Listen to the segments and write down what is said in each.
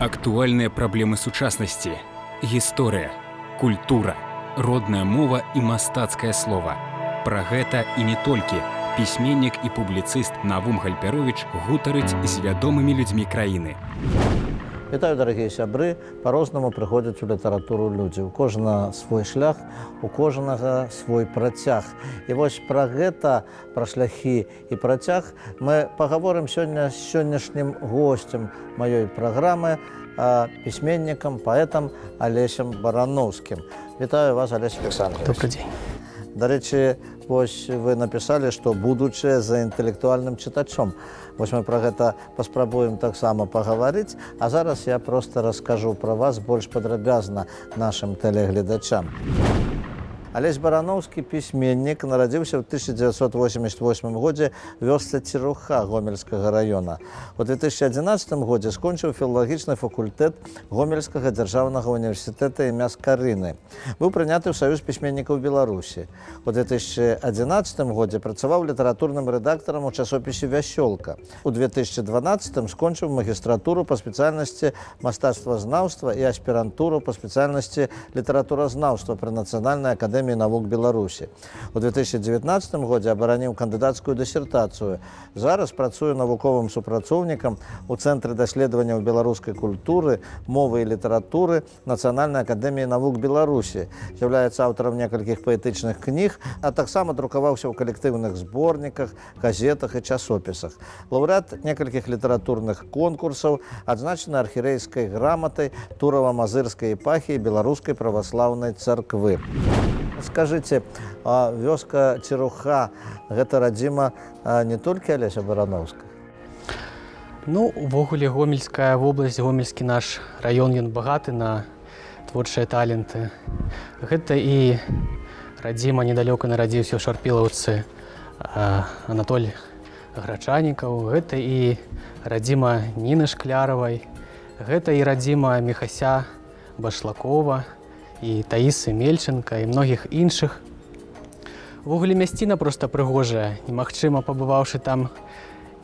Актуальныя праблемы сучаснасці, гісторыя, культура, родная мова і мастацкае слова. Пра гэта і не толькі пісьменнік і публіцыст Навум Гальперовіч гутарыць з вядомымі людзьмі краіны. Вітаю, дарагія сябры, па-рознаму прыходзяць у літаратуру людзі. У кожнага свой шлях, у кожнага свой працяг. І вось пра гэта, пра шляхі і працяг мы пагаворым сёння з сённяшнім госцем маёй праграмы, пісьменнікам, паэтам Алесем Барановскім. Вітаю вас, Алесь Александрович. Добрый день. Дарэчы, вось вы напісалі, што будучае за інтэлектуальным чытачом. Вось мы пра гэта паспрабуем таксама пагаварыць, а зараз я проста раскажу пра вас больш падрабязна нашым тэлегледачам. Алесь Барановскі, пісьменнік, нарадзіўся ў 1988 годзе ў вёсцы Церуха Гомельскага района. У 2011 годзе скончыў філалагічны факультэт Гомельскага дзяржаўнага універсітэта імя Скарыны. Быў прыняты ў Саюз пісьменнікаў Беларусі. У 2011 годзе працаваў літаратурным рэдактарам у часопісе «Вясёлка». У 2012 скончыў магістратуру па спецыяльнасці мастацтвазнаўства і аспірантуру па спецыяльнасці літаратуразнаўства пры Нацыянальнай акадэміі навук Беларусі. У 2019 годзе абараніў кандыдацкую дысертацыю. Зараз працуе навуковым супрацоўнікам у Цэнтры даследаванняў беларускай культуры, мовы і літаратуры Нацыянальнай акадэміі навук Беларусі. З'яўляецца аўтарам некалькіх паэтычных кніг, а таксама друкаваўся ў калектыўных зборніках, газетах і часопісах. Лаўрэат некалькіх літаратурных конкурсаў, адзначаны архірэйскай граматай Турава-Мазырскай епархіі Беларускай праваслаўнай царквы. Скажыце, вёска Церуха – гэта радзіма не толькі Алеся Барановскага? Ну, увогуле, Гомельская вобласць, Гомельскі наш раён, ён багаты на творчыя таленты. Гэта і радзіма, недалёка нарадзіўся ў Шарпілаўцы Анатоль Грачанікаў, гэта і радзіма Ніны Шкляравай, гэта і радзіма Міхася Башлакова, і Таісы Мельченка, і многіх іншых. Увогуле, мясціна проста прыгожая. Немагчыма, пабываўшы там,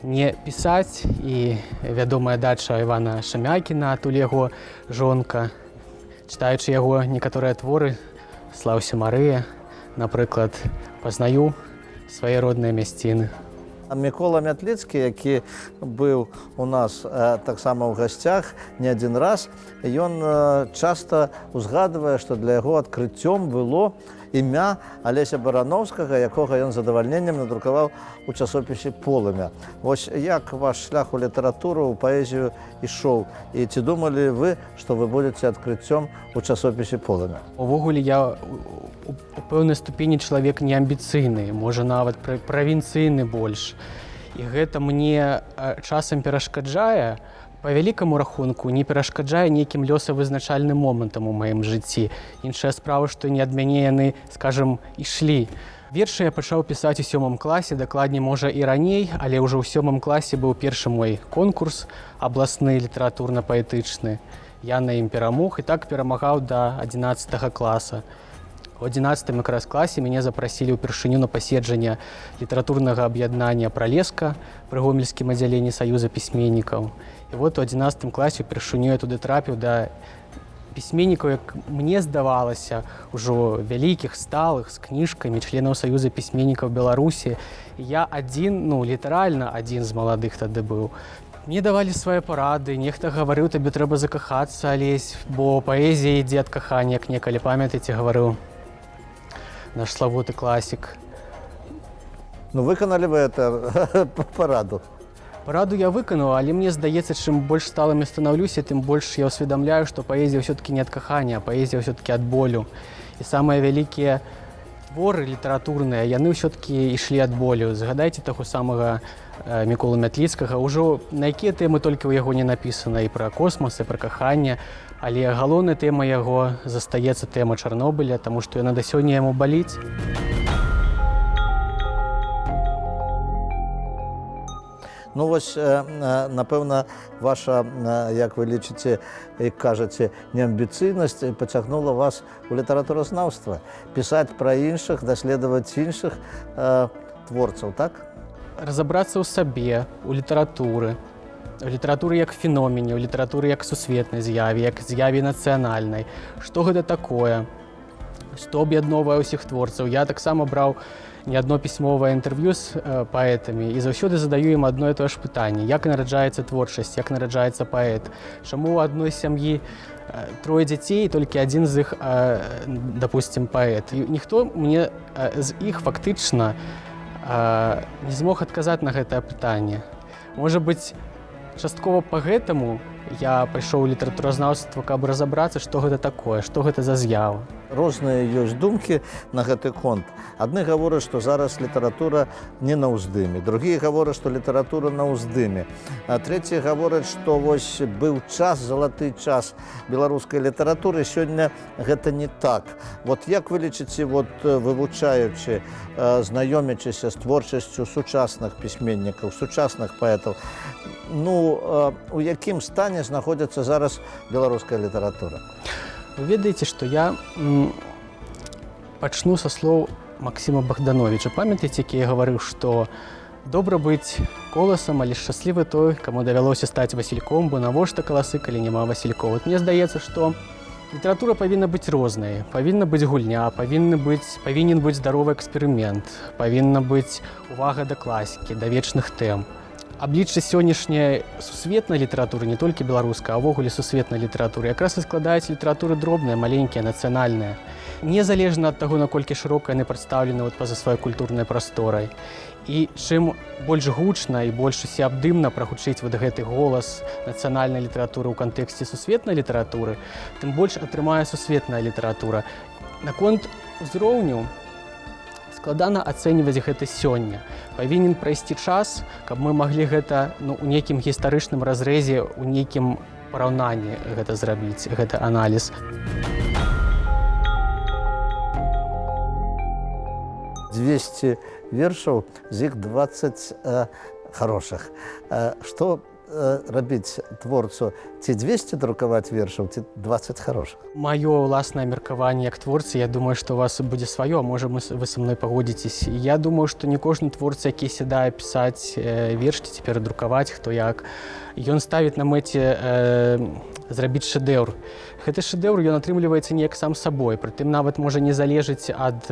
не пісаць. І вядомая дача Івана Шамякіна, адтуль яго жонка. Чытаючы яго некаторыя творы, «Слаўся Марыя», напрыклад, пазнаю свае родныя мясціны. Мікола Мятліцкі, які быў у нас таксама ў гасцях не адзін раз, ён часта узгадвае, што для яго адкрыццём было імя Алеся Барановскага, якога ён з задавальненнем надрукаваў у часопісе «Полымя». Вось як ваш шлях у літаратуру, у паэзію ішоў? І ці думалі вы, што вы будзеце адкрыццём у часопісе «Полымя»? Увогуле, я у пэўнай ступені чалавек неамбіцыйны, можа нават правінцыйны больш. І гэта мне часам перашкаджае, па вялікаму рахунку, не перашкаджае нейкім лёсавызначальным момантам у маім жыцці. Іншая справа, што не ад мяне яны, скажам, ішлі. Вершы я пачаў пісаць у 7 класе, дакладней, можа, і раней, але ўжо ў 7 класе быў першы мой конкурс абласны літаратурна-паэтычны. Я на ім перамог і так перамагаў да 11 класа. У 11 якраз класе мяне запрасілі ўпершыню на паседжанне літаратурнага аб'яднання «Пралеска» пры гомельскім аддзяленні Саюза пісьменнікаў. І вот у 11 класе ўпершыню я туды трапіў да пісьменнікаў, як мне здавалася, ужо вялікіх, сталых, з кніжкамі, членаў Саюза пісьменнікаў Беларусі. І я адзін, літаральна адзін з маладых тады быў. Мне давалі свае парады, нехта гаварыў, табе трэба закахацца, Алесь, бо паэзія ідзе ад кахання, як некалі, памятаеце, гаварыў наш славуты класік. Выканалі вы это параду? Параду я выканаў, але мне здаецца, чым больш сталым я станаўлюся, тым больш я ўсведамляю, што паэзія ўсё-такі не ад кахання, а паэзія ўсё-такі ад болю. І самыя вялікія творы літаратурныя, яны ўсё-такі ішлі ад болю. Згадайце таго самага Міколу Мятліцкага, ўжо на якія тэмы толькі ў яго не напісана, і пра космас, і пра каханне, але галоўная тэма яго застаецца тэма Чарнобыля, таму што яна да сёння яму баліць. Ну вось, напэўна, ваша, як вы лічыце і кажаце, неамбіцыйнасць пацягнула вас у літаратуразнаўства. Пісаць пра іншых, даследаваць іншых творцаў, так? Разабрацца ў сабе, у літаратуры як феномене, у літаратуры як сусветнай з'яве, як з'яве нацыянальнай. Што гэта такое? Што аб'ядноўвае ўсіх творцаў? Я таксама браў не адно пісьмовае інтэрв'ю з паэтамі і заўсёды задаю ім адно і тое ж пытанне: як нараджаецца творчасць, як нараджаецца паэт, чаму ў адной сям'і трое дзяцей, толькі адзін з іх, дапусцім, паэт. І ніхто мне з іх фактычна не змог адказаць на гэтае пытанне. Можа быць, часткова па гэтаму я пайшоў у літаратуразнаўства, каб разабрацца, што гэта такое, што гэта за з'ява. Розныя ёсць думкі на гэты конт. Адны гавораць, што зараз літаратура не на ўздыме, другія гавораць, што літаратура на ўздыме, а трэція гавораць, што вось быў час, залаты час беларускай літаратуры, сёння гэта не так. Вот як вы лічыце, вот вывучаючы, знаёмячыся з творчасцю сучасных пісьменнікаў, сучасных паэтаў, ну, у якім стане знаходзіцца зараз беларуская літаратура? Вы ведаеце, што я пачну са слоў Максіма Богдановича. Памятаеце, які я гаварыў, што добра быць коласам, але шчаслівы той, каму давялося стаць васільком, бо навошта каласы, калі няма васількоў. Вот мне здаецца, што літаратура павінна быць рознай, павінна быць гульня, павінен быць здаровы эксперымент, павінна быць увага да класікі, да вечных тэм. Аблічча сённяшняй сусветнай літаратуры, не толькі беларускай, а ўвогуле сусветнай літаратуры, якраз і складаюць літаратуры дробныя, маленькія, нацыянальныя. Незалежна ад таго, наколькі шырока яны прадстаўлены па-за сваёй культурнай прасторай. І чым больш гучна і больш усеабдымна прагучыць вот гэты голас нацыянальнай літаратуры ў кантэксце сусветнай літаратуры, тым больш атрымае сусветная літаратура. Наконт узроўню складана ацэньваць гэта сёння. Павінен прайсці час, каб мы маглі гэта у нейкім гістарычным разрэзе, у нейкім параўнанні гэта зрабіць, гэта аналіз. 200 вершаў, з іх 20 хорошых. Што рабіць творцу? Ці 200 друкаваць вершаў, ці 20 хорошых? Маё ўласнае меркаванне як творцы, я думаю, што у вас будзе сваё, а можа вы са мной пагодзіцесь. Я думаю, што не кожны творца, які сядае пісаць верш ці перадрукаваць, хто як, ён ставіць на мэце зрабіць шэдэўр. Гэты шэдэўр, ён атрымліваецца неяк сам сабой, прытым нават можа не залежыць ад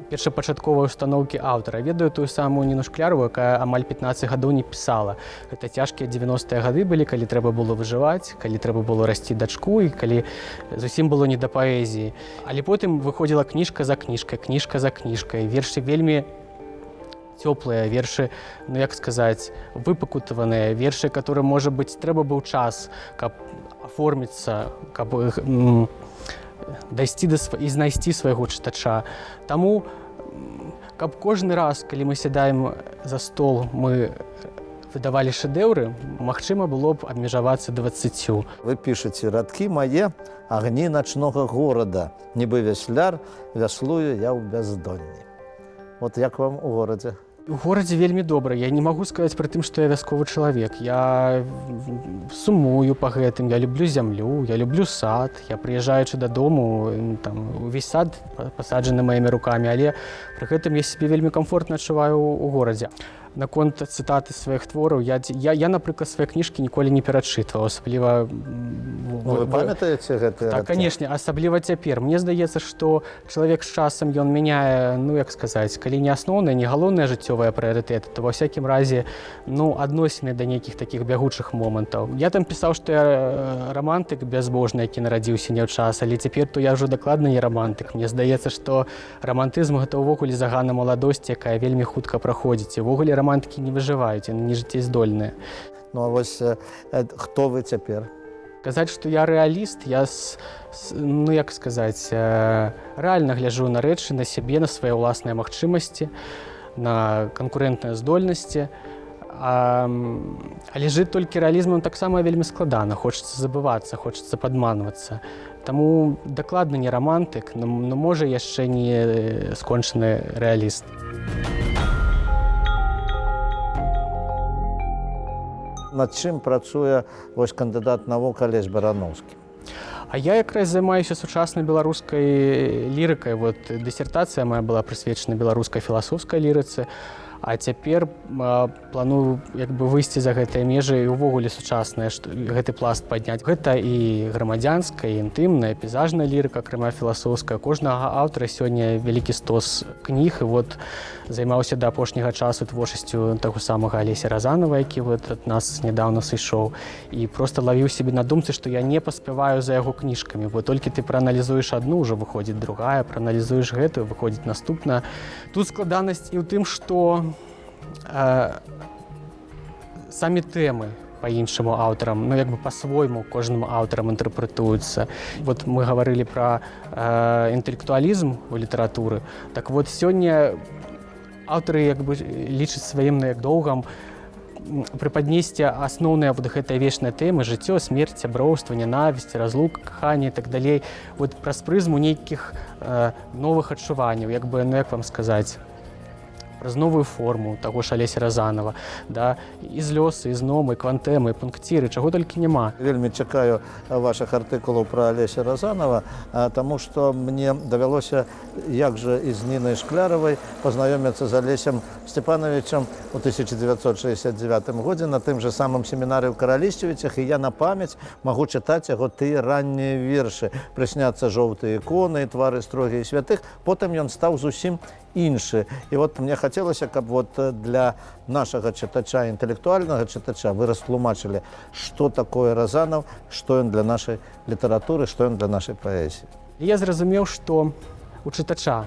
першапачатковай устаноўкі аўтара. Ведаю тую самую Ніну Шкляру, якая амаль 15 гадоў не пісала. Гэта цяжкія 90-е гады былі, калі трэба было выжываць, калі трэба было расці дачку і калі зусім было не да паэзіі. Але потым выходзіла кніжка за кніжкай, вершы вельмі цёплыя, вершы, як сказаць, выпакутаваныя, вершы, которые, можа быць, трэба быў час, каб аформіцца, каб дайсці і знайсці свайго чытача. Таму, каб кожны раз, калі мы сядаем за стол, мы выдавалі шэдэўры, магчыма было б абмежавацца 20. Вы пішаце: радкі мае, агні начнога горада, нібы вясляр, вяслую я ў бяздонні. Вот як вам у горадзе? У горадзе вельмі добра. Я не магу сказаць пры тым, што я вясковы чалавек. Я сумую па гэтым, я люблю зямлю, я люблю сад. Я прыязджаючы дадому, увесь сад пасаджаны маімі рукамі, але пры гэтым я сябе вельмі комфортна адчуваю у горадзе. Наконт цытаты сваіх твораў, я, напрыклад, свае кніжкі ніколі не перачытваў, асабліва... Вы памятаеце гэтыя? Так, канешне, асабліва цяпер. Мне здаецца, што чалавек з часам, ён мяняе, як сказаць, калі не асноўныя, не галоўныя жыццёвыя прыярытэты, то ва ўсякім разе, адносіны да нейкіх такіх бягучых момантаў. Я там пісаў, што я рамантык бязбожны, які нарадзіўся не ў час, але цяпер то я ўжо дакладна не рамантык. Мне здаецца, што рамантызм гэта ўвогуле загана маладосці, якая вельмі хутка праходзіць. Увогуле рамантыкі не выжываюць, яны не жыццяздольныя. Ну а вось хто вы цяпер? Казаць, што я рэаліст, я, як сказаць, рэальна гляджу на рэчы, на сябе, на свае ўласныя магчымасці, на канкурэнтныя здольнасці. Але жыць толькі рэалізмам таксама вельмі складана. Хочацца забывацца, хочацца падманвацца. Таму дакладна не рамантык, но можа яшчэ не скончаны рэаліст. Над чым працуе вось кандыдат навук Алесь Барановскі? А я якраз займаюся сучаснай беларускай лірыкай. Вот дысертацыя моя была прысвечана беларускай філасофскай лірыцы, а цяпер планую выйсці за гэтыя межы і ўвогуле сучаснае, гэты пласт падняць. Гэта і грамадзянская, і інтымная, пейзажная лірыка, акрамя філасофская. Кожнага аўтара сёння вялікі стос кніг, і вот займаўся да апошняга часу творчасцю таго самага Алеся Разанова, які вот ад нас нядаўна сышоў. І проста лавіў сябе на думцы, што я не паспяваю за яго кніжкамі, бо толькі ты прааналізуеш адну, ўжо выходзіць другая, прааналізуеш гэтую, выходзіць наступная. Тут складанасць і ў тым, што самі тэмы па-іншаму аўтарам, па-свойму кожным аўтарам інтэрпрэтуюцца. Вот мы гаварылі пра інтэлектуалізм у літаратуры. Так вот, сёння аўтары лічаць сваім доўгам прыпаднесці асноўныя гэтыя вечныя тэмы: жыццё, смерць, сяброўства, нянавісць, разлука, каханне і так далей. Вот праз прызму нейкіх новых адчуванняў, як вам сказаць, праз новую форму таго ж Алеся Разанова, да, і злёсы, і зномы, і квантэмы, і пункціры, чаго толькі няма. Вельмі чакаю вашых артыкулаў пра Алеся Разанова, таму што мне давялося, як жа і з Нінай Шкляравай, пазнаёміцца з Алесем Степановичам у 1969 годзе на тым же самым семінары ў Каралішчевіцях, і я на памяць магу чытаць яго тыя раннія вершы. Прысняцца жоўтыя іконы, твары строгія святых. Потым ён стаў зусім іншы. І вот мне хацелася, каб вот для нашага чытача, інтэлектуальнага чытача, вы растлумачылі, што такое Разанов, што ён для нашай літаратуры, што ён для нашай паэзіі. Я зразумеў, што у чытача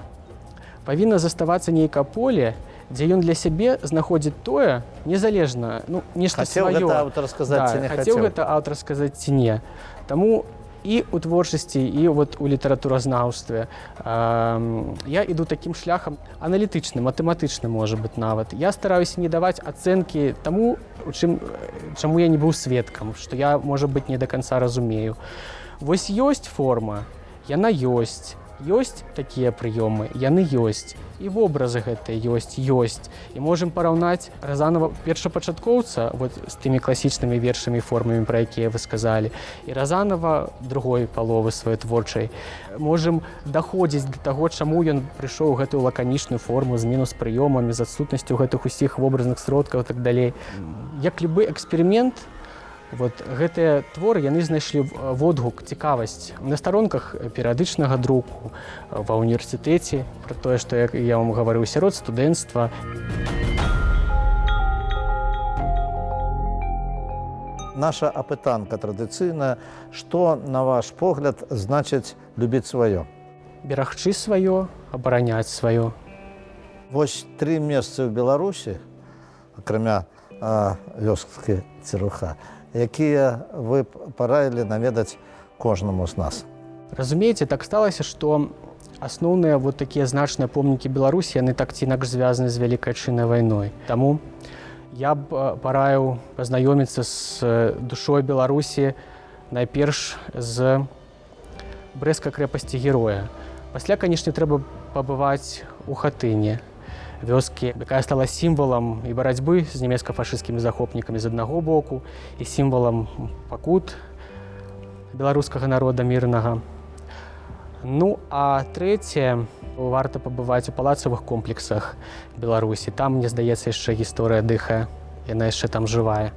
павінна заставацца нейкае поле, дзе ён для сябе знаходзіць тое, незалежна, нешта сваё. Хацеў гэта аўтар сказаць ці не хацеў? Хацеў гэта аўтар сказаць ці не. Таму і ў творчасці, і вот у літаратуразнаўстве я іду такім шляхам аналітычным, матэматычным, можа быць, нават. Я стараюся не даваць ацэнкі таму, чаму я не быў сведкам, што я, можа быць, не да канца разумею. Вось ёсць форма, яна ёсць. Ёсць такія прыёмы, яны ёсць. І вобразы гэтыя ёсць. І можам параўнаць Разанова першапачаткоўца вот з тымі класічнымі вершамі і формамі, пра якія вы сказалі, і Разанова другой паловы сваёй творчай. Можам даходзіць да таго, чаму ён прыйшоў у гэтую лаканічную форму з мінус-прыёмамі, з адсутнасцю гэтых усіх вобразных сродкаў і так далей. Як любы эксперымент, вот гэтыя творы, яны знайшлі водгук, цікавасць на старонках перыядычнага друку, ва ўніверсітэце, пра тое, што, як я вам гаварыў, сярод студэнцтва. Наша апытанка традыцыйная. Што, на ваш погляд, значыць любіць сваё? Берагчы сваё, абараняць сваё. Вось 3 месцы ў Беларусі, акрамя вёскі Церуха, якія вы параілі наведаць кожнаму з нас? Разумееце, так сталася, што асноўныя вот такія значныя помнікі Беларусі, яны так ці інакш звязаны з Вялікай Адчыннай вайной. Таму я б параіў пазнаёміцца з душой Беларусі найперш з Брэсцкай крэпасці Героя. Пасля, канешне, трэба пабываць у Хатыне, вёскі, якая стала сімвалам і барацьбы з нямецка-фашысцкімі захопнікамі з аднаго боку і сімвалам пакут беларускага народа мірнага. А трэцяе, варта пабываць у палацавых комплексах Беларусі. Там, мне здаецца, яшчэ гісторыя дыхае, яна яшчэ там жывая.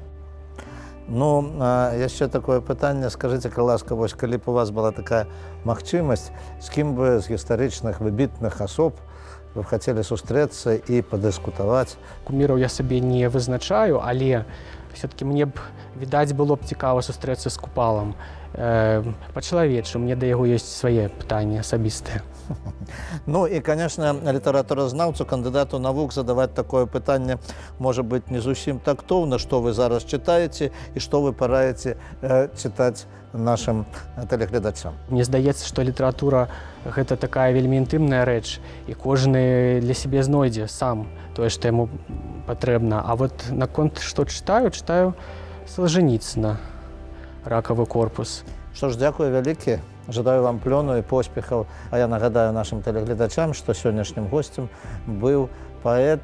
Яшчэ такое пытанне. Скажыце, ласка, вось калі б у вас была такая магчымасць, з кім бы з гістарычных выбітных асоб вы б хацелі сустрэцца і падыскутаваць? Куміраў я сабе не вызначаю, але все-таки мне б, відаць, было б цікава сустрэцца з Купалам. Па-чалавечы, мне да яго ёсць свае пытанні асабістыя. І, канешне, літаратуразнаўцу, кандыдату навук задаваць такое пытанне можа быць не зусім тактоўна, што вы зараз чытаеце і што вы параеце чытаць нашим тэлегледачам. Мне здаецца, што літаратура гэта такая вельмі інтымная рэч, і кожны для сябе знойдзе сам тое, што яму патрэбна. А вот наконт, што чытаю Салжаніцына, «Ракавы корпус». Што ж, дзякую вялікі. Жадаю вам плёну і поспехаў. А я нагадаю нашим тэлегледачам, што сённяшнім госцем быў паэт,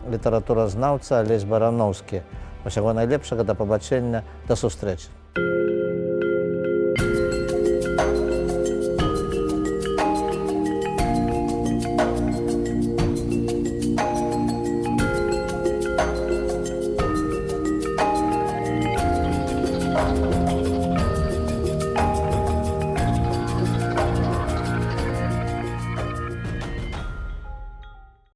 літаратуразнаўца Алесь Барановскі. Усяго найлепшага, да пабачэння, да сустрэчы. Thank you.